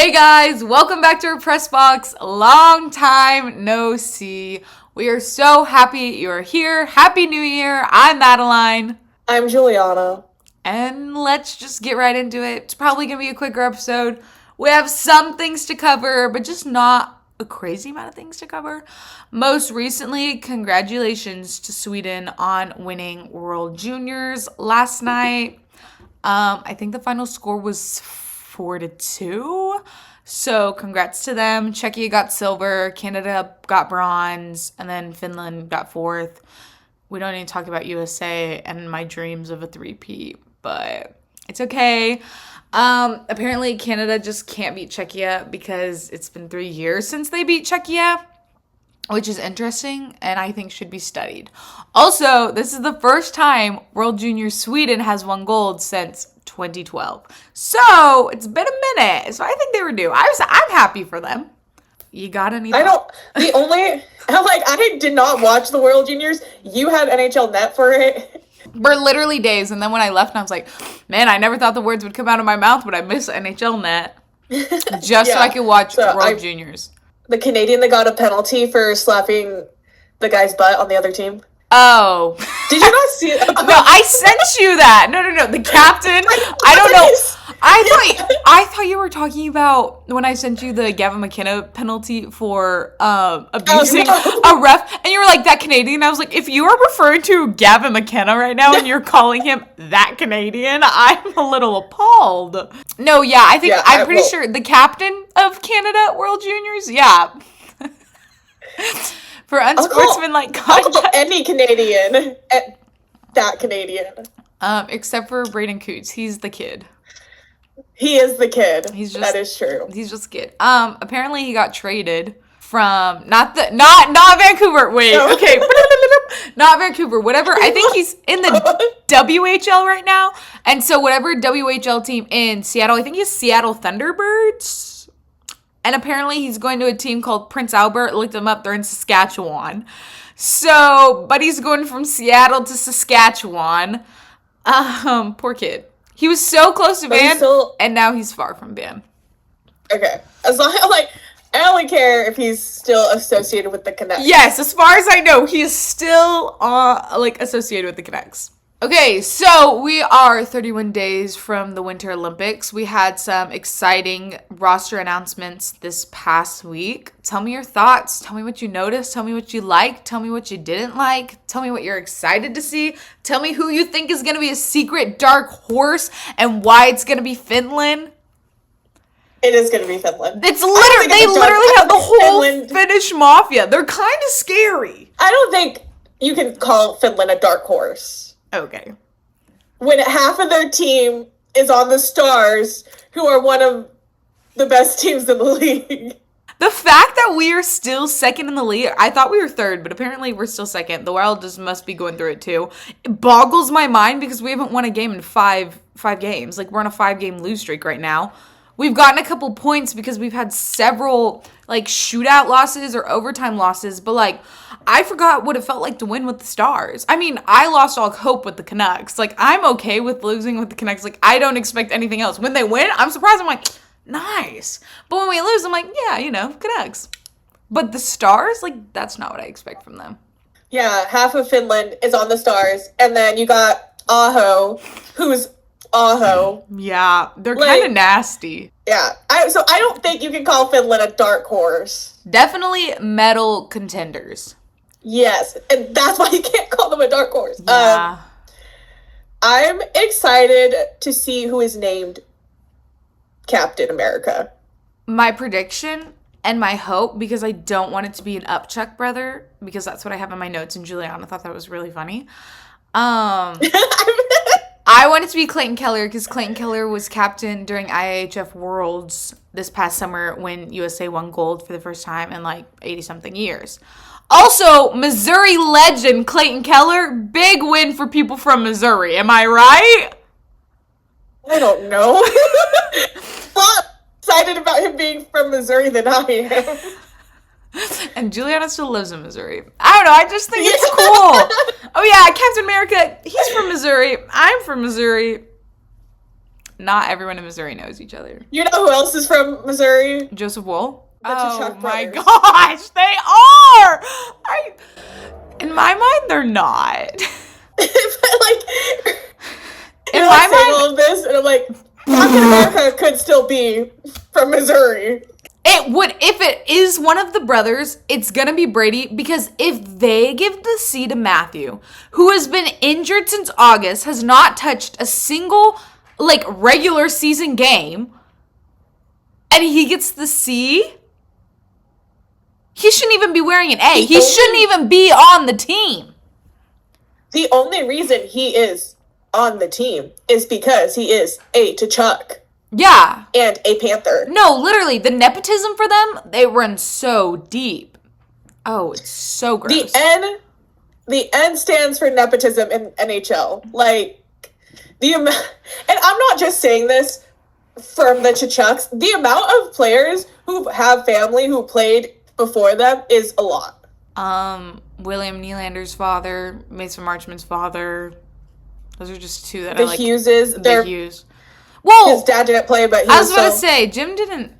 Hey guys, welcome back to our press box. Long time no see. We are so happy you're here. Happy New Year. I'm Madeline. I'm Juliana. And let's just get right into it. It's probably going to be a quicker episode. We have some things to cover, but just not a crazy amount of things to cover. Most recently, congratulations to Sweden on winning World Juniors last night. I think the final score was 4-2. So congrats to them. Czechia got silver, Canada got bronze, and then Finland got fourth. We don't need to talk about USA and my dreams of a three-peat, but it's okay. Apparently Canada just can't beat Czechia because it's been 3 years since they beat Czechia, which is interesting and I think should be studied. Also, this is the first time World Junior Sweden has won gold since 2012. So it's been a minute. So I think they were due. I'm happy for them. You got any? I did not watch the World Juniors. You had NHL Net for it. For literally days. And then when I left, I was like, man, I never thought the words would come out of my mouth, but I miss NHL Net. Just so I could watch World Juniors. The Canadian that got a penalty for slapping the guy's butt on the other team. Oh. Did you not see it? No, I sent you that. No. The captain. I don't know. I thought you were talking about when I sent you the Gavin McKenna penalty for abusing a ref, and you were like, that Canadian. I was like, if you are referring to Gavin McKenna right now and you're calling him that Canadian, I'm a little appalled. No, yeah, I'm pretty sure the captain of Canada World Juniors, yeah. For unsportsmanlike conduct. I'll call any Canadian that Canadian. Except for Braden Coots. He's the kid. He is the kid. That is true. He's just a kid. Apparently he got traded from not Vancouver. Wait, no. Okay. Not Vancouver. Whatever. I think he's in the WHL right now. And so whatever WHL team in Seattle, I think he's Seattle Thunderbirds. And apparently he's going to a team called Prince Albert. Looked them up. They're in Saskatchewan. So, but he's going from Seattle to Saskatchewan. Poor kid. He was so close to Van, and now he's far from Van. Okay. As long as, I only care if he's still associated with the Canucks. Yes, as far as I know, he is still, associated with the Canucks. Okay, so we are 31 days from the Winter Olympics. We had some exciting roster announcements this past week. Tell me your thoughts. Tell me what you noticed. Tell me what you liked. Tell me what you didn't like. Tell me what you're excited to see. Tell me who you think is going to be a secret dark horse and why it's going to be Finland. It is going to be Finland. They literally have the whole Finnish mafia. They're kind of scary. I don't think you can call Finland a dark horse. Okay. When half of their team is on the Stars, who are one of the best teams in the league. The fact that we are still second in the league, I thought we were third, but apparently we're still second. The Wild just must be going through it too. It boggles my mind because we haven't won a game in five games. We're on a 5-game lose streak right now. We've gotten a couple points because we've had several shootout losses or overtime losses, but I forgot what it felt like to win with the Stars. I mean, I lost all hope with the Canucks. I'm okay with losing with the Canucks. I don't expect anything else. When they win, I'm surprised. I'm like, nice. But when we lose, I'm like, yeah, Canucks. But the Stars, that's not what I expect from them. Yeah, half of Finland is on the Stars, and then you got Aho, who's Aho. Yeah, they're kind of nasty. Yeah, so I don't think you can call Finland a dark horse. Definitely medal contenders. Yes, and that's why you can't call them a dark horse. Yeah. I'm excited to see who is named Captain America. My prediction and my hope, because I don't want it to be an Upchuck brother, because that's what I have in my notes, and Juliana thought that was really funny. I want it to be Clayton Keller because Clayton Keller was captain during IIHF Worlds this past summer when USA won gold for the first time in 80-something years. Also, Missouri legend Clayton Keller, big win for people from Missouri. Am I right? I don't know. I'm more excited about him being from Missouri than I am. And Juliana still lives in Missouri. I don't know. I just think it's cool. Oh, yeah. Captain America, he's from Missouri. I'm from Missouri. not everyone in Missouri knows each other. You know who else is from Missouri? Joseph Wool? The Oh Tkachuk my brothers. gosh, they are! In my mind, they're not. But like, In you're my like saying mind, all of this, and I'm like, Captain America could still be from Missouri. it would, if it is one of the brothers, it's gonna be Brady, because if they give the C to Matthew, who has been injured since August, has not touched a single, like, regular season game, and he gets the C, he shouldn't even be wearing an A. He shouldn't even be on the team. The only reason he is on the team is because he is a Tkachuk Yeah. and a Panther. No, literally, the nepotism for them, they run so deep. Oh, it's so gross. The N stands for nepotism in NHL. Like, the amount, and I'm not just saying this from the Tkachuks, the amount of players who have family who played before them is a lot. William Nylander's father, Mason Marchman's father. Those are just two that The I like. Hugheses, The Hughes. Whoa! his dad didn't play, but he I was about to still- say, Jim didn't.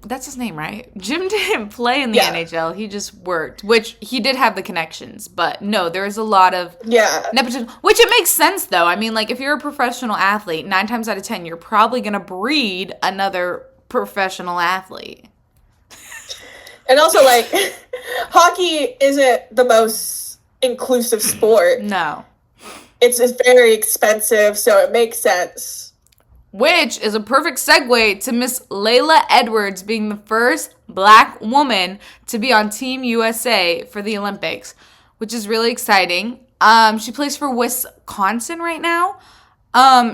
That's his name, right? Jim didn't play in the Yeah. NHL. He just worked, which he did have the connections. But no, there is a lot of Yeah. nepotism, which it makes sense though. I mean, like if you're a professional athlete, 9 times out of 10, you're probably gonna breed another professional athlete. And also, like, hockey isn't the most inclusive sport. No. It's very expensive, so it makes sense. Which is a perfect segue to Miss Layla Edwards being the first black woman to be on Team USA for the Olympics, which is really exciting. She plays for Wisconsin right now.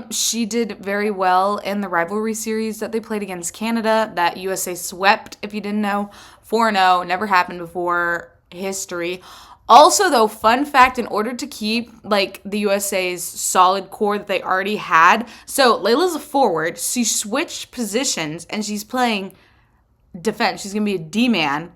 She did very well in the rivalry series that they played against Canada that USA swept, if you didn't know. 4-0, never happened before, history. Also, though, fun fact, in order to keep, like, the USA's solid core that they already had, so Layla's a forward, she switched positions, and she's playing defense. She's going to be a D-man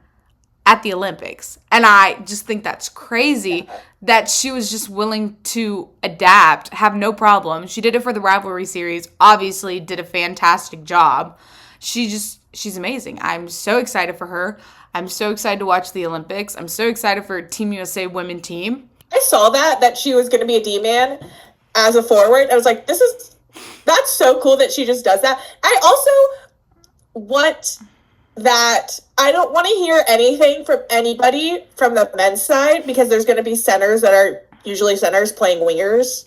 at the Olympics. And I just think that's crazy that she was just willing to adapt, have no problem. She did it for the rivalry series, obviously did a fantastic job. She's amazing. I'm so excited for her. I'm so excited to watch the Olympics. I'm so excited for Team USA women team. I saw that she was going to be a D-man as a forward. I was like, that's so cool that she just does that. I also want that. I don't want to hear anything from anybody from the men's side because there's going to be centers that are usually centers playing wingers.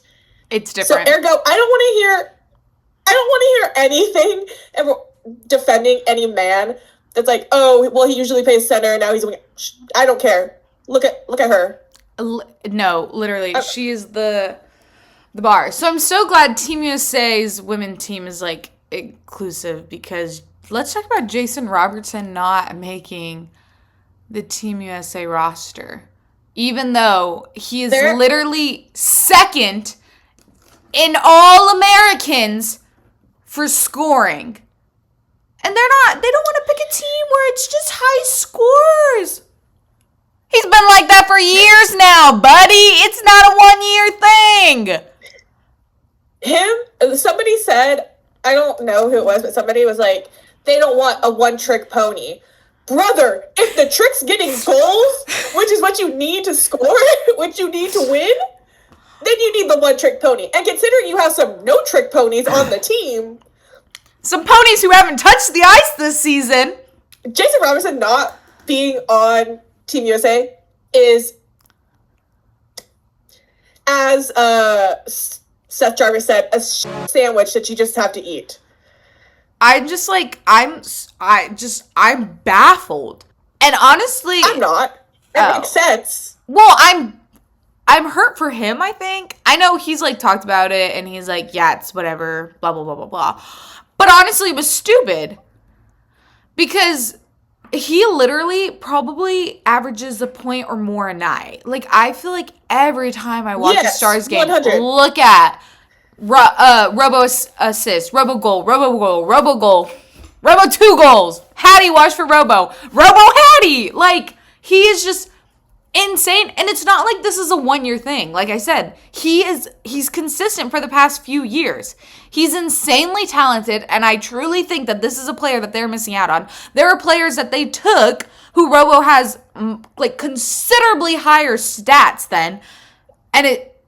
It's So different. ergo, I don't want to hear anything defending any man that's like, oh, well, he usually plays center and now he's a winger. I don't care. Look at her. No, literally, she is the bar. So I'm so glad Team USA's women team is like inclusive because let's talk about Jason Robertson not making the Team USA roster, even though he is literally second in All Americans for scoring. And they don't want to pick a team where it's just high scores. He's been like that for years now, buddy. It's not a 1-year thing. Somebody said, I don't know who it was, but somebody was like, they don't want a one-trick pony. Brother, if the trick's getting goals, which is what you need to score, which you need to win, then you need the one-trick pony. And considering you have some no-trick ponies on the team, some ponies who haven't touched the ice this season. Jason Robinson not being on Team USA is, as Seth Jarvis said, a sandwich that you just have to eat. I'm baffled. And honestly, I'm not. That makes sense. Well, I'm hurt for him, I think. I know he's like talked about it and he's like, yeah, it's whatever, blah, blah, blah, blah, blah. But honestly, it was stupid. Because he literally probably averages a point or more a night. Like, I feel like every time I watch a Stars game, 100. look at robo assist, robo goal, robo 2 goals. Hattie watch for robo Hattie. Like, he is just insane. And it's not like this is a 1-year thing. Like I said, he's consistent for the past few years. He's insanely talented, and I truly think that this is a player that they're missing out on. There are players that they took who Robo has like considerably higher stats than, and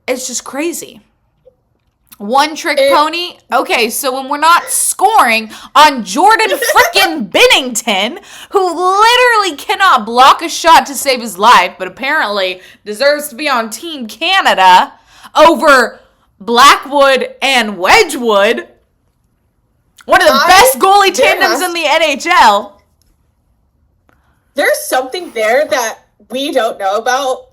it's just crazy. One trick pony. Okay, so when we're not scoring on Jordan frickin' Bennington, who literally cannot block a shot to save his life, but apparently deserves to be on Team Canada over Blackwood and Wedgwood, one of the best goalie tandems in the NHL. There's something there that we don't know about,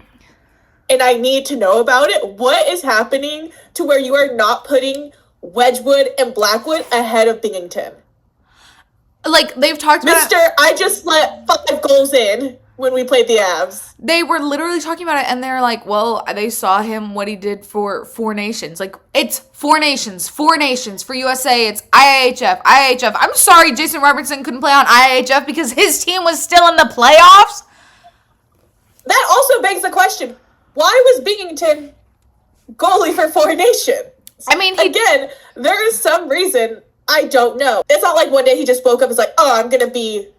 and I need to know about it. What is happening to where you are not putting Wedgwood and Blackwood ahead of Bennington? Like, they've talked about I just let 5 goals in when we played the Avs. They were literally talking about it, and they're like, well, they saw him, what he did for 4 Nations. Like, it's 4 Nations. For USA, it's IIHF. I'm sorry Jason Robertson couldn't play on IIHF because his team was still in the playoffs. That also begs the question, why was Bennington goalie for 4 Nations? I mean, again, there is some reason, I don't know. It's not like one day he just woke up and was like, oh, I'm going to be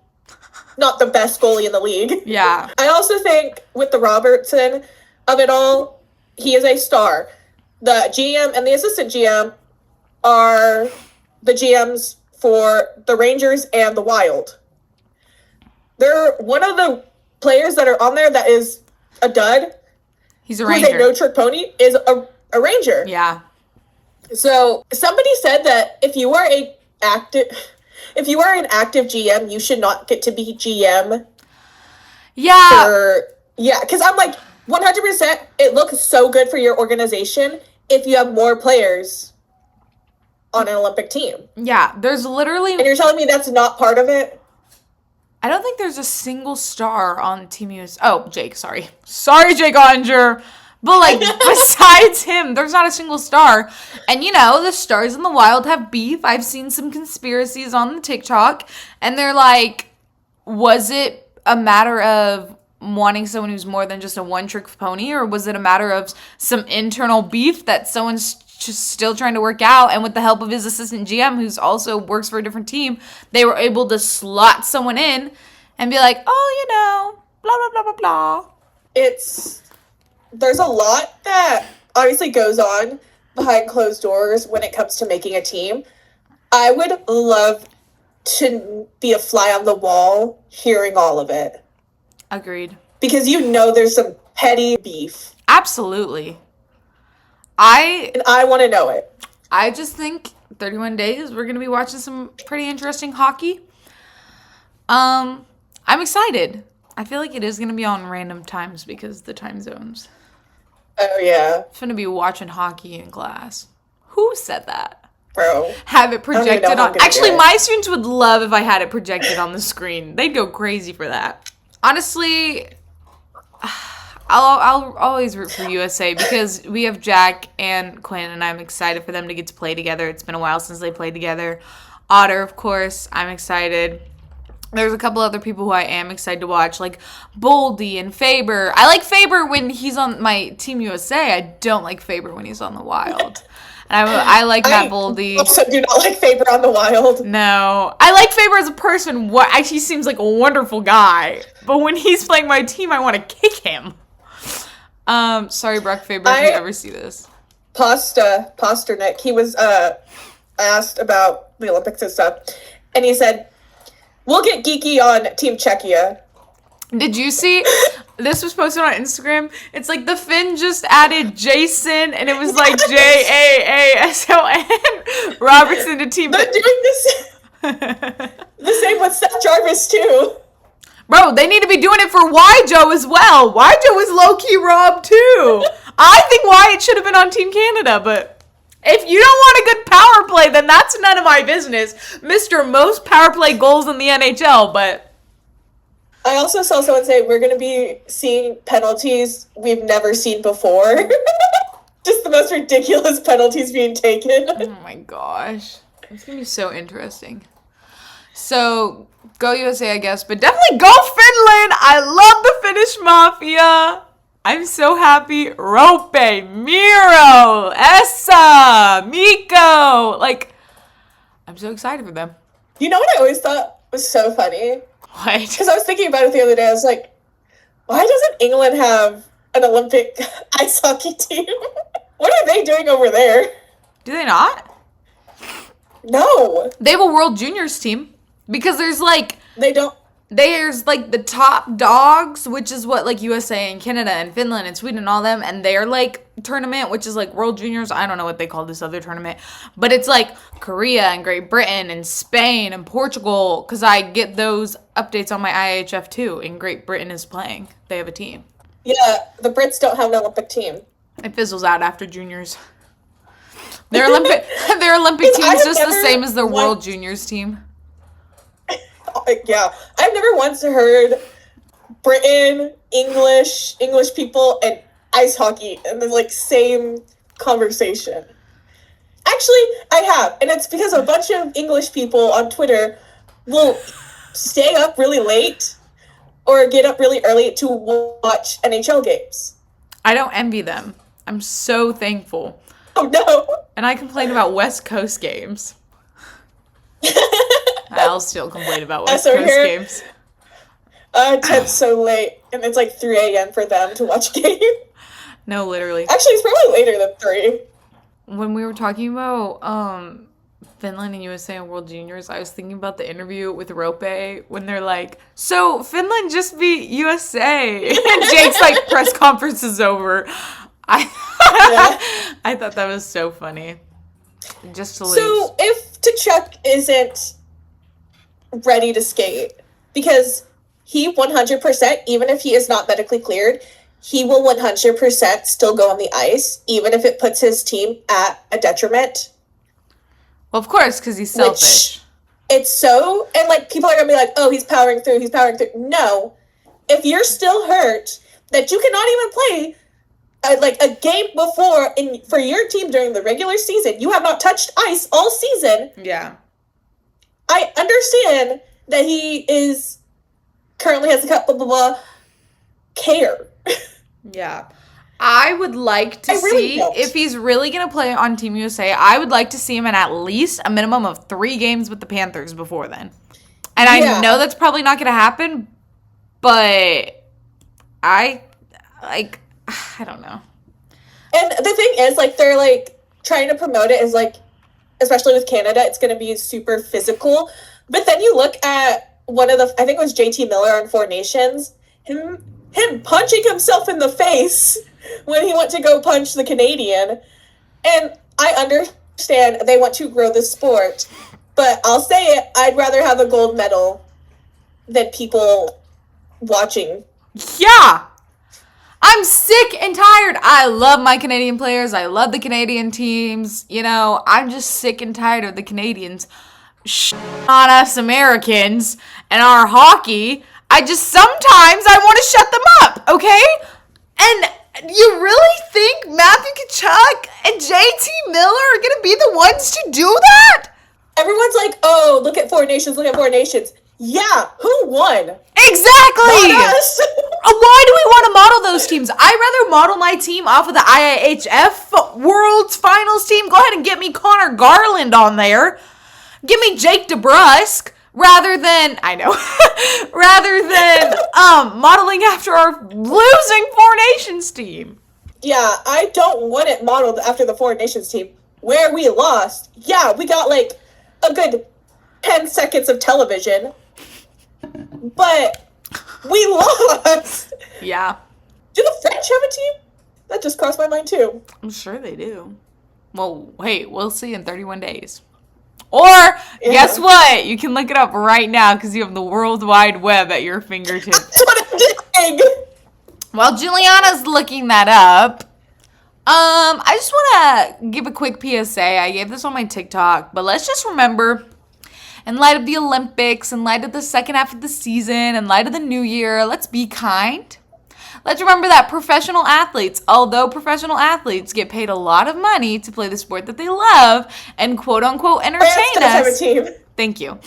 not the best goalie in the league. Yeah. I also think with the Robertson of it all, he is a star. The GM and the assistant GM are the GMs for the Rangers and the Wild. They're one of the players that are on there that is a dud. He's a Ranger. Who's a no-trick pony is a Ranger. Yeah. So somebody said that if you are an active GM, you should not get to be GM. Yeah. Because I'm like, 100%, it looks so good for your organization if you have more players on an Olympic team. Yeah, there's literally... And you're telling me that's not part of it? I don't think there's a single star on Team US. Oh, Jake, sorry. Sorry, Jake Onger. But, like, besides him, there's not a single star. And, you know, the Stars in the Wild have beef. I've seen some conspiracies on the TikTok. And they're like, was it a matter of wanting someone who's more than just a one-trick pony? Or was it a matter of some internal beef that someone's just still trying to work out? And with the help of his assistant GM, who's also works for a different team, they were able to slot someone in and be like, oh, you know, blah, blah, blah, blah, blah. There's a lot that obviously goes on behind closed doors when it comes to making a team. I would love to be a fly on the wall hearing all of it. Agreed. Because you know there's some petty beef. Absolutely. And I want to know it. I just think 31 days, we're going to be watching some pretty interesting hockey. I'm excited. I feel like it is going to be on random times because the time zones. Oh, yeah. I'm going to be watching hockey in class. Who said that? Bro. Have it projected on. Actually, my students would love if I had it projected on the screen. They'd go crazy for that. Honestly, I'll always root for USA because we have Jack and Quinn, and I'm excited for them to get to play together. It's been a while since they played together. Otter, of course, I'm excited. There's a couple other people who I am excited to watch, like Boldy and Faber. I like Faber when he's on my Team USA. I don't like Faber when he's on the Wild. And I like Matt Boldy. I also do not like Faber on the Wild. No. I like Faber as a person. He seems like a wonderful guy. But when he's playing my team, I want to kick him. Sorry, Brock Faber, if you ever see this. Pasternak, he was asked about the Olympics and stuff. And he said, we'll get geeky on Team Czechia. Did you see? This was posted on Instagram. It's like the Finn just added Jason, and it was like JAASON Robertson to Team. They're doing this. The same with Seth Jarvis too. Bro, they need to be doing it for Wyjo as well. Wyjo was low-key robbed too. I think Wyatt should have been on Team Canada, but if you don't want a good power play, then that's none of my business. Mr. Most power play goals in the NHL, but... I also saw someone say we're going to be seeing penalties we've never seen before. Just the most ridiculous penalties being taken. Oh my gosh. It's going to be so interesting. So go USA, I guess, but definitely go Finland. I love the Finnish Mafia. I'm so happy. Rope, Miro, Essa, Miko. Like, I'm so excited for them. You know what I always thought was so funny? What? Because I was thinking about it the other day. I was like, why doesn't England have an Olympic ice hockey team? What are they doing over there? Do they not? No. They have a World Juniors team. Because there's like... They don't. There's like the top dogs, which is what like USA and Canada and Finland and Sweden and all them, and their like tournament, which is like World Juniors. I don't know what they call this other tournament, but it's like Korea and Great Britain and Spain and Portugal, because I get those updates on my IHF too, and Great Britain is playing. They have a team. Yeah, the Brits don't have an Olympic team. It fizzles out after juniors. Their Olympic team's just the same as their World Juniors team. Yeah, I've never once heard Britain, English people, and ice hockey in the like same conversation. Actually, I have, and it's because a bunch of English people on Twitter will stay up really late or get up really early to watch NHL games. I don't envy them. I'm so thankful. Oh no! And I complain about West Coast games. I'll still complain about West Coast games. 10's so late, and it's like 3 a.m. for them to watch a game. No, literally. Actually, it's probably later than 3. When we were talking about Finland and USA and World Juniors, I was thinking about the interview with Rope when they're like, so Finland just beat USA. And Jake's like, press conference is over. I thought that was so funny. Just to lose. So if Tkachuk isn't ready to skate, because he 100%, even if he is not medically cleared, he will 100% still go on the ice, even if it puts his team at a detriment. Well, of course, because he's selfish. It's so, and like people are gonna be like, oh, he's powering through. No, if you're still hurt, that you cannot even play like a game before for your team during the regular season, you have not touched ice all season. Yeah. I understand that he is currently has a cup, blah, blah, blah. Care. Yeah. I would like to see if he's really going to play on Team USA. I would like to see him in at least a minimum of 3 games with the Panthers before then. And I know that's probably not going to happen, but I don't know. And the thing is, like, they're, like, trying to promote it as, like, especially with Canada, it's going to be super physical. But then you look at one of the, I think it was JT Miller on Four Nations, him punching himself in the face when he went to go punch the Canadian. And I understand they want to grow the sport, but I'll say it, I'd rather have a gold medal than people watching. Yeah. I'm sick and tired. I love my Canadian players. I love the Canadian teams. You know, I'm just sick and tired of the Canadians on us Americans and our hockey. Sometimes I want to shut them up, okay? And you really think Matthew Tkachuk and JT Miller are going to be the ones to do that? Everyone's like, oh, look at Four Nations. Yeah, who won? Exactly! Not us. Why do we want to model those teams? I'd rather model my team off of the IIHF World's Finals team. Go ahead and get me Connor Garland on there. Give me Jake DeBrusk rather than modeling after our losing Four Nations team. Yeah, I don't want it modeled after the Four Nations team where we lost. Yeah, we got like a good 10 seconds of television, but we lost. Yeah. Do the French have a team? That just crossed my mind too. I'm sure they do. Well, hey, we'll see in 31 days. Or, guess what? You can look it up right now because you have the World Wide Web at your fingertips. That's what I'm doing. While Juliana's looking that up, I just want to give a quick PSA. I gave this on my TikTok, but let's just remember, in light of the Olympics, in light of the second half of the season, in light of the new year, let's be kind. Let's remember that professional athletes, although professional athletes get paid a lot of money to play the sport that they love and quote-unquote entertain us. Have a team. Thank you.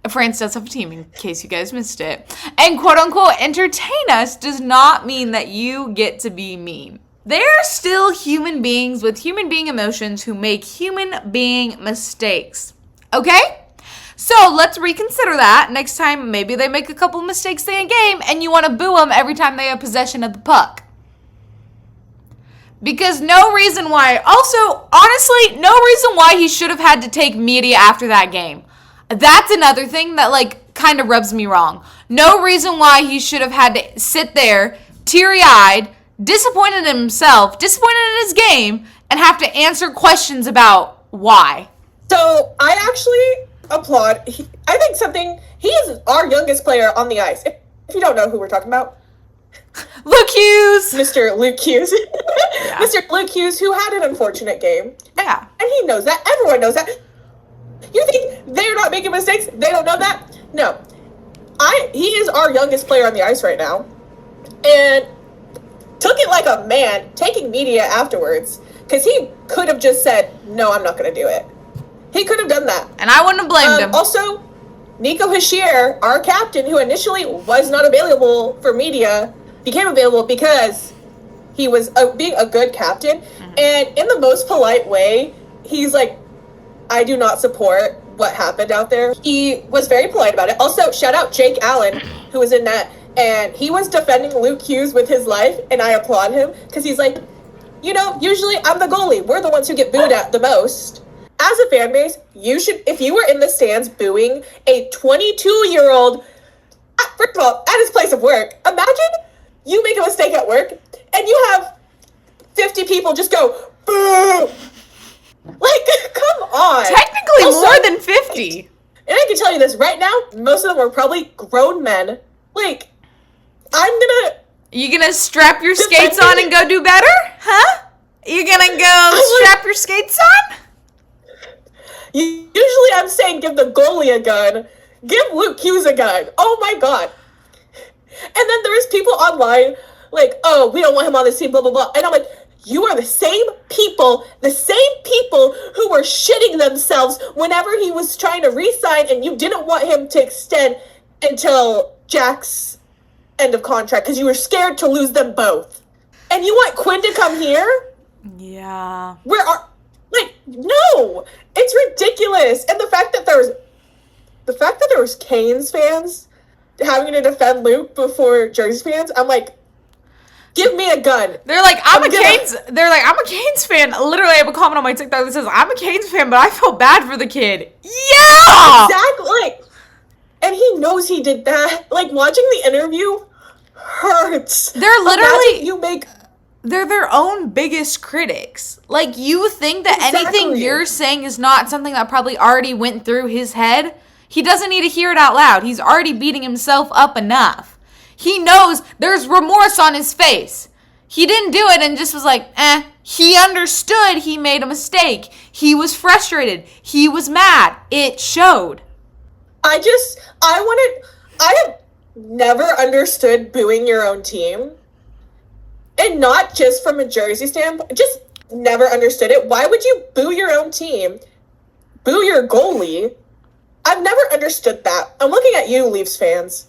France does have a team, in case you guys missed it. And quote unquote, entertain us does not mean that you get to be mean. They're still human beings with human being emotions who make human being mistakes. Okay? So let's reconsider that. Next time, maybe they make a couple mistakes in a game and you want to boo them every time they have possession of the puck. Because no reason why. Also, honestly, no reason why he should have had to take media after that game. That's another thing that, like, kind of rubs me wrong. No reason why he should have had to sit there, teary-eyed, disappointed in himself, disappointed in his game, and have to answer questions about why. So, I actually applaud. I think he is our youngest player on the ice. If you don't know who we're talking about. Luke Hughes! Mr. Luke Hughes. Yeah. Mr. Luke Hughes, who had an unfortunate game. Yeah. And he knows that. Everyone knows that. You think they're not making mistakes? They don't know that? No. He is our youngest player on the ice right now. And took it like a man, taking media afterwards. Because he could have just said, no, I'm not going to do it. He could have done that. And I wouldn't have blamed him. Also, Nico Hischier, our captain, who initially was not available for media, became available because he was being a good captain. Mm-hmm. And in the most polite way, he's like, I do not support what happened out there. He was very polite about it. Also, shout out Jake Allen, who was in net, and he was defending Luke Hughes with his life, and I applaud him, because he's like, you know, usually I'm the goalie. We're the ones who get booed at the most. As a fan base, you should, if you were in the stands booing a 22-year-old, first of all, at his place of work, imagine you make a mistake at work, and you have 50 people just go, boo! Like, come on. Technically also, more than 50. And I can tell you this right now, most of them are probably grown men. Like, You gonna strap your skates on and go do better? Huh? You gonna go strap your skates on? Usually I'm saying give the goalie a gun. Give Luke Hughes a gun. Oh my god. And then there's people online like, oh, we don't want him on this team, blah, blah, blah. And I'm like, you are the same people who were shitting themselves whenever he was trying to re-sign and you didn't want him to extend until Jack's end of contract because you were scared to lose them both. And you want Quinn to come here? Yeah. No! It's ridiculous. And the fact that there was Canes fans having to defend Luke before Jersey fans, I'm like, give me a gun. They're like, I'm a Canes fan. Literally, I have a comment on my TikTok that says, I'm a Canes fan, but I feel bad for the kid. Yeah! Exactly. And he knows he did that. Like, watching the interview hurts. They're literally... They're their own biggest critics. Like, you think that anything you're saying is not something that probably already went through his head? He doesn't need to hear it out loud. He's already beating himself up enough. He knows there's remorse on his face. He didn't do it and just was like, He understood he made a mistake. He was frustrated. He was mad. It showed. I have never understood booing your own team. And not just from a Jersey standpoint, just never understood it. Why would you boo your own team? Boo your goalie? I've never understood that. I'm looking at you, Leafs fans.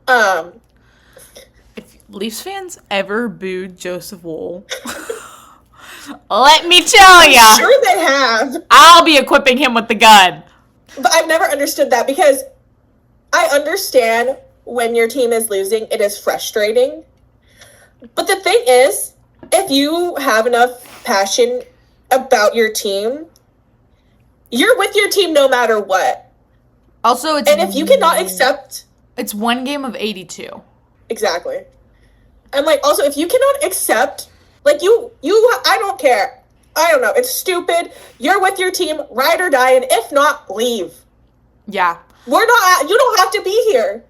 If Leafs fans ever booed Joseph Woll, let me tell ya. I'm sure they have. I'll be equipping him with the gun. But I've never understood that because I understand when your team is losing, it is frustrating. But the thing is, if you have enough passion about your team, you're with your team no matter what. Also, and if you cannot accept... It's one game of 82. Exactly. And, like, also, if you cannot accept, like, I don't care. I don't know. It's stupid. You're with your team, ride or die, and if not, leave. Yeah. You don't have to be here.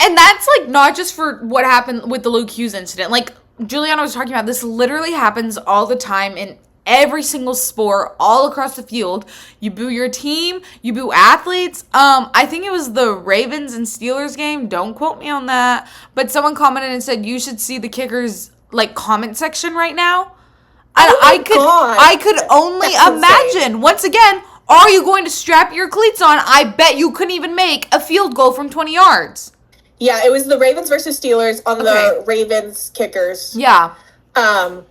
And that's, like, not just for what happened with the Luke Hughes incident. Like, Juliana was talking about, this literally happens all the time in every single sport, all across the field. You boo your team, you boo athletes. I think it was the Ravens and Steelers game. Don't quote me on that. But someone commented and said, you should see the kickers, like, comment section right now. And I could only imagine, once again, Are you going to strap your cleats on? I bet you couldn't even make a field goal from 20 yards. Yeah, it was the Ravens versus Steelers on the Ravens kickers. Yeah. But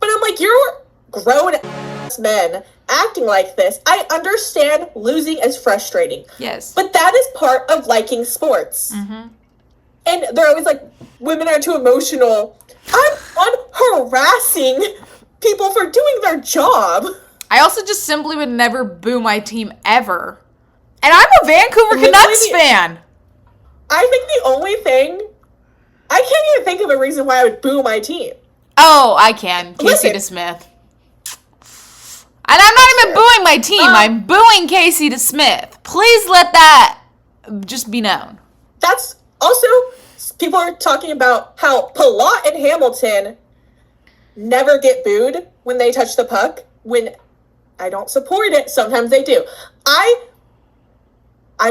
I'm like, you're grown men acting like this. I understand losing is frustrating. Yes. But that is part of liking sports. Mm-hmm. And they're always like, women are too emotional. I'm harassing people for doing their job. I also just simply would never boo my team ever. And I'm a Vancouver Canucks fan. I think the only thing, I can't even think of a reason why I would boo my team. Oh, I can. Casey DeSmith. And I'm not even booing my team. I'm booing Casey DeSmith. Please let that just be known. That's also, people are talking about how Palat and Hamilton never get booed when they touch the puck. When I don't support it, sometimes they do. I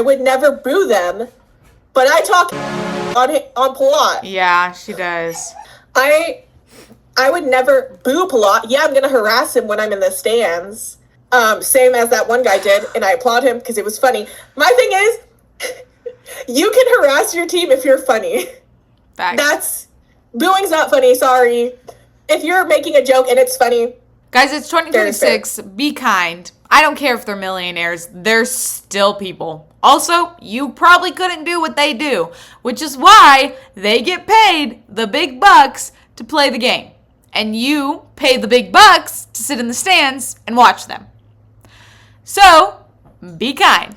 would never boo them, but I talk on Palat. Yeah, she does. I would never boo Palat. Yeah, I'm going to harass him when I'm in the stands. Same as that one guy did, and I applaud him because it was funny. My thing is, you can harass your team if you're funny. Facts. Booing's not funny, sorry. If you're making a joke and it's funny. Guys, it's 2026. Be kind. I don't care if they're millionaires. They're still people. Also, you probably couldn't do what they do, which is why they get paid the big bucks to play the game. And you pay the big bucks to sit in the stands and watch them. So, be kind.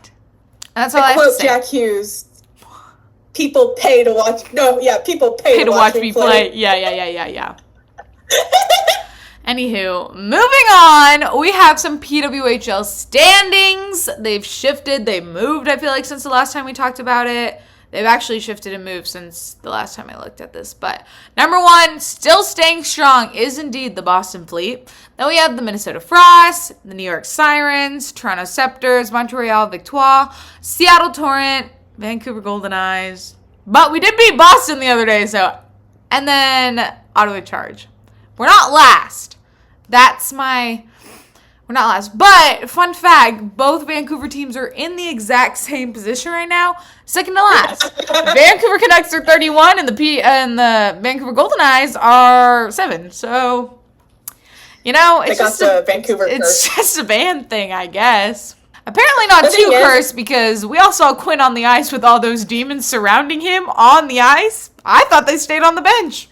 That's all I have to quote say. Jack Hughes. People pay to watch. No, yeah, people pay to watch me play. Yeah. Anywho, moving on, we have some PWHL standings. They've shifted, they moved, I feel like, since the last time we talked about it. They've actually shifted and moved since the last time I looked at this. But number one, still staying strong, is indeed the Boston Fleet. Then we have the Minnesota Frost, the New York Sirens, Toronto Scepters, Montreal Victoire, Seattle Torrent, Vancouver Golden Eyes. But we did beat Boston the other day, so. And then Ottawa Charge. We're not last. We're not last. But, fun fact, both Vancouver teams are in the exact same position right now. Second to last. Vancouver Canucks are 31 and the Vancouver Golden Eyes are 7. So, it's just a Vancouver curse. It's just a band thing, I guess. Apparently not too cursed because we all saw Quinn on the ice with all those demons surrounding him on the ice. I thought they stayed on the bench.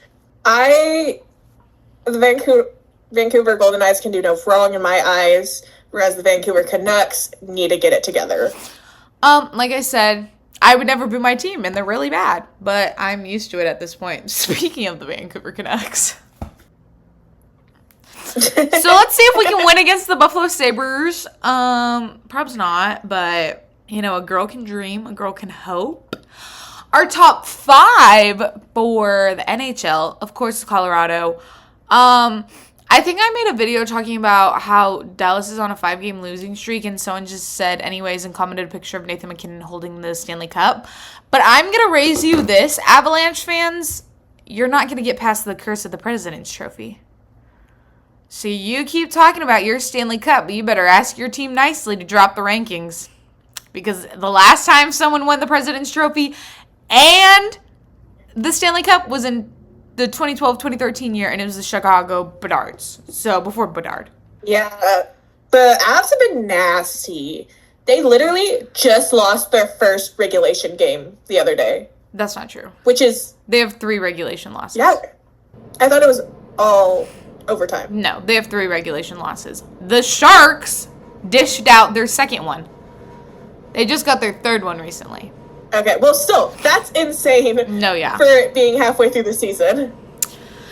The Vancouver Golden Eyes can do no wrong in my eyes, whereas the Vancouver Canucks need to get it together. Like I said, I would never boo my team, and they're really bad, but I'm used to it at this point. Speaking of the Vancouver Canucks. So let's see if we can win against the Buffalo Sabres. Perhaps not, but, a girl can dream, a girl can hope. Our top 5 for the NHL, of course, Colorado. I think I made a video talking about how Dallas is on a 5-game losing streak, and someone just said anyways and commented a picture of Nathan MacKinnon holding the Stanley Cup. But I'm going to raise you this, Avalanche fans, you're not going to get past the curse of the President's Trophy. So you keep talking about your Stanley Cup, but you better ask your team nicely to drop the rankings. Because the last time someone won the President's Trophy and the Stanley Cup was in the 2012-2013 year, and it was the Chicago Bedards. So, before Bedard. Yeah, the Avs have been nasty. They literally just lost their first regulation game the other day. That's not true. Which is... They have 3 regulation losses. Yeah. I thought it was all overtime. No, they have 3 regulation losses. The Sharks dished out their second one. They just got their third one recently. Okay, well, still, that's insane. No, yeah. For being halfway through the season.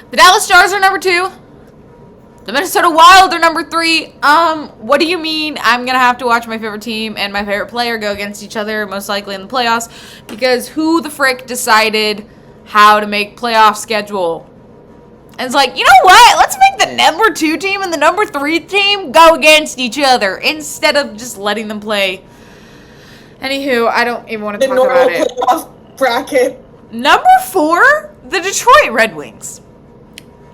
The Dallas Stars are number 2. The Minnesota Wild are number 3. What do you mean I'm going to have to watch my favorite team and my favorite player go against each other, most likely in the playoffs? Because who the frick decided how to make playoff schedule? And it's like, you know what? Let's make the number 2 team and the number 3 team go against each other instead of just letting them play. Anywho, I don't even want to talk about it. The normal playoff bracket. Number 4, the Detroit Red Wings.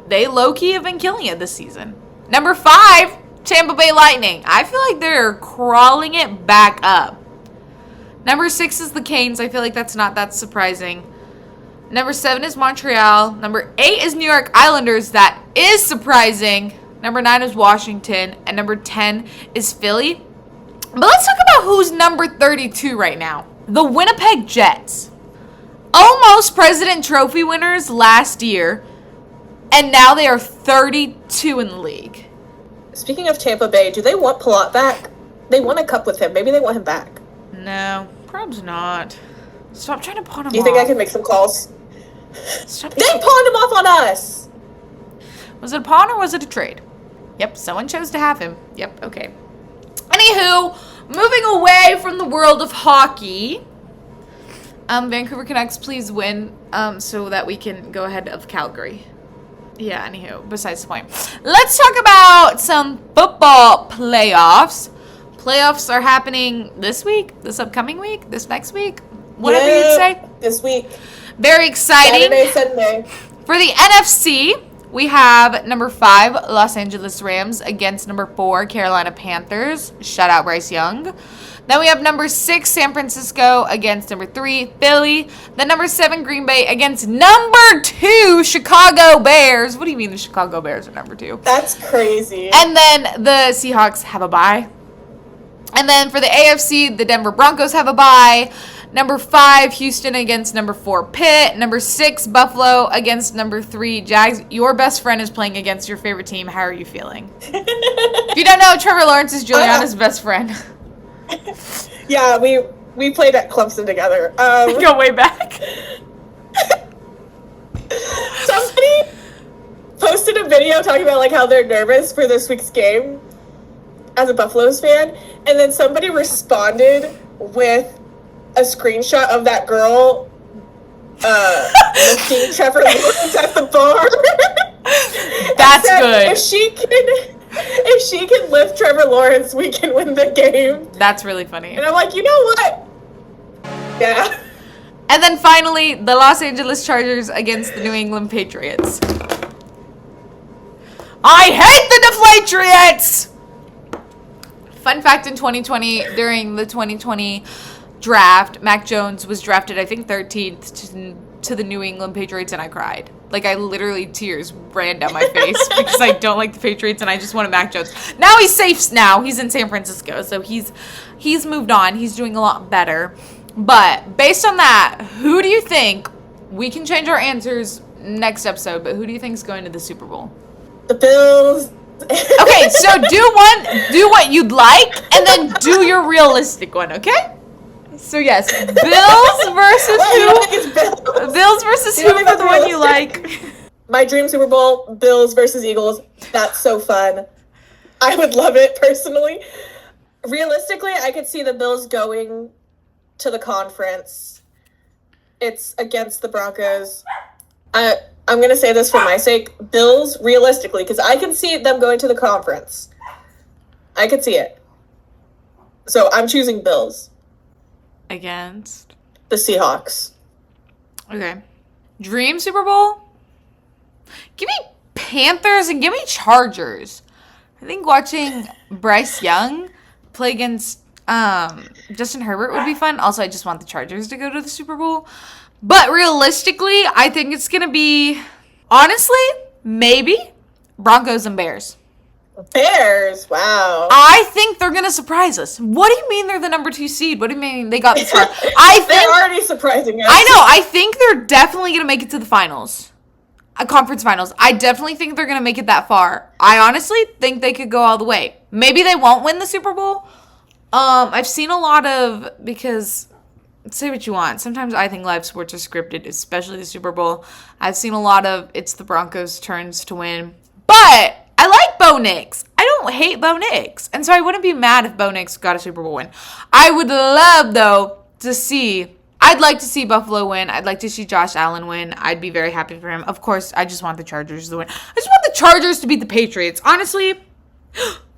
They low-key have been killing it this season. Number 5, Tampa Bay Lightning. I feel like they're crawling it back up. Number 6 is the Canes. I feel like that's not that surprising. Number 7 is Montreal. Number 8 is New York Islanders. That is surprising. Number 9 is Washington. And number 10 is Philly. But let's talk about who's number 32 right now. The Winnipeg Jets. Almost President Trophy winners last year. And now they are 32 in the league. Speaking of Tampa Bay, do they want Palat back? They won a cup with him. Maybe they want him back. No, probably not. Stop trying to pawn him off. Do you think I can make some calls? Stop. They pawned him off on us! Was it a pawn or was it a trade? Yep, someone chose to have him. Yep, okay. Anywho, moving away from the world of hockey. Vancouver Canucks, please win so that we can go ahead of Calgary. Yeah, anywho, besides the point. Let's talk about some football playoffs. Playoffs are happening this week, this upcoming week, this next week, whatever you'd say. This week. Very exciting. Saturday, Sunday. For the NFC, we have number 5, Los Angeles Rams against number 4, Carolina Panthers. Shout out Bryce Young. Then we have number 6, San Francisco against number 3, Philly. Then number 7, Green Bay against number 2, Chicago Bears. What do you mean the Chicago Bears are number 2? That's crazy. And then the Seahawks have a bye. And then for the AFC, the Denver Broncos have a bye. Number 5, Houston against number 4, Pitt. Number 6, Buffalo against number 3, Jags. Your best friend is playing against your favorite team. How are you feeling? If you don't know, Trevor Lawrence is Juliana's best friend. Yeah, we played at Clemson together. Go way back. Somebody posted a video talking about like how they're nervous for this week's game as a Buffaloes fan, and then somebody responded with a screenshot of that girl lifting Trevor Lawrence at the bar. That's said, good. If she can lift Trevor Lawrence, we can win the game. That's really funny. And I'm like, you know what? Yeah. And then finally, the Los Angeles Chargers against the New England Patriots. I hate the Deflatriots! Fun fact, in 2020, during the 2020 draft, Mac Jones was drafted, I think, 13th to the New England Patriots, and I cried. Like, I literally, tears ran down my face because I don't like the Patriots, and I just wanted Mac Jones. Now he's safe now. He's in San Francisco, so he's moved on. He's doing a lot better. But based on that, who do you think, we can change our answers next episode, but who do you think is going to the Super Bowl? The Bills. Okay, so do what you'd like, and then do your realistic one, okay? So yes, Bills versus who? Bills versus who for the one you like? My dream Super Bowl, Bills versus Eagles. That's so fun. I would love it personally. Realistically, I could see the Bills going to the conference. It's against the Broncos. I'm going to say this for my sake. Bills, realistically, because I can see them going to the conference. I could see it. So I'm choosing Bills. Against? The Seahawks. Okay. Dream Super Bowl? Give me Panthers and give me Chargers. I think watching Bryce Young play against Justin Herbert would be fun. Also, I just want the Chargers to go to the Super Bowl. But realistically, I think it's going to be, honestly, maybe Broncos and Bears. Bears? Wow. I think they're going to surprise us. What do you mean they're the number 2 seed? What do you mean they got this far? They're already surprising us. I know. I think they're definitely going to make it to the finals. Conference finals. I definitely think they're going to make it that far. I honestly think they could go all the way. Maybe they won't win the Super Bowl. I've seen a lot of, because say what you want. Sometimes I think live sports are scripted, especially the Super Bowl. I've seen a lot of it's the Broncos' turns to win. But I like Bo Nix. I don't hate Bo Nix. And so I wouldn't be mad if Bo Nix got a Super Bowl win. I would love, though, I'd like to see Buffalo win. I'd like to see Josh Allen win. I'd be very happy for him. Of course, I just want the Chargers to win. I just want the Chargers to beat the Patriots. Honestly,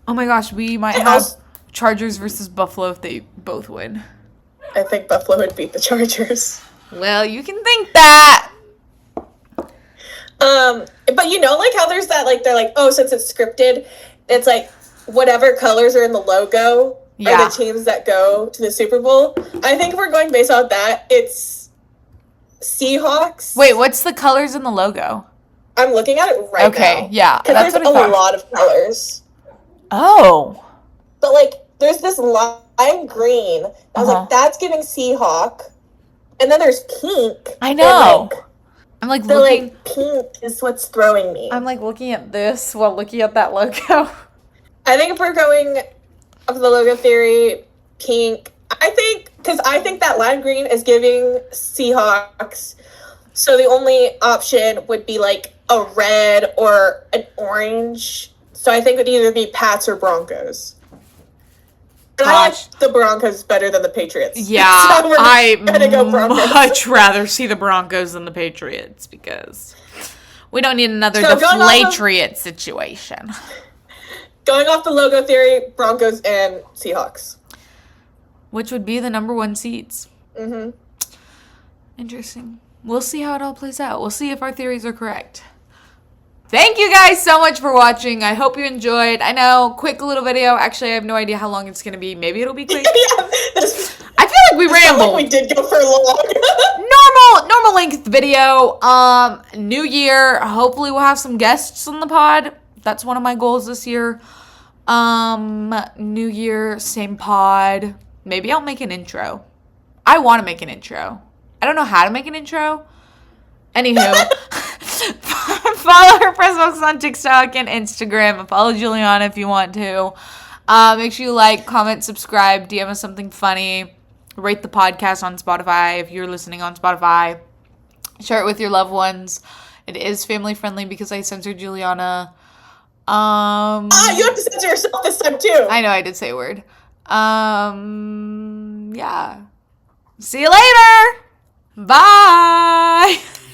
oh my gosh, we might have Chargers versus Buffalo if they both win. I think Buffalo would beat the Chargers. Well, you can think that. But you know, like how there's that, like, they're like, oh, since it's scripted, it's like, whatever colors are in the logo Yeah. are the teams that go to the Super Bowl. I think if we're going based on that, it's Seahawks. Wait, what's the colors in the logo? I'm looking at it right now. Okay, yeah, Because that's there's what I thought. a lot of colors. Oh. But, like, there's this lime green. I was like, that's giving Seahawk. And then there's pink. I know. And, I'm like so, looking. like, pink is what's throwing me. I'm like looking at this while looking at that logo. I think if we're going of the logo theory, pink. I think that lime green is giving Seahawks. So the only option would be like a red or an orange. So I think it would either be Pats or Broncos. And I like the Broncos better than the Patriots. Yeah, so I gonna go Broncos. much rather see the Broncos than the Patriots because we don't need another So going off of- Deflatriot situation. Going off the logo theory, Broncos and Seahawks. Which would be the number 1 seeds. Mm-hmm. Interesting. We'll see how it all plays out. We'll see if our theories are correct. Thank you guys so much for watching. I hope you enjoyed. I know, quick little video. Actually, I have no idea how long it's going to be. Maybe it'll be quick. Yeah, I feel like we rambled. like we did go for long. Normal length video. New year. Hopefully we'll have some guests on the pod. That's one of my goals this year. New year, same pod. Maybe I'll make an intro. I want to make an intro. I don't know how to make an intro. Anywho, follow her press box on TikTok and Instagram. And follow Juliana if you want to. Make sure you like, comment, subscribe, DM us something funny. Rate the podcast on Spotify if you're listening on Spotify. Share it with your loved ones. It is family friendly because I censored Juliana. You have to censor yourself this time too. I know I did say a word. Yeah. See you later. Bye.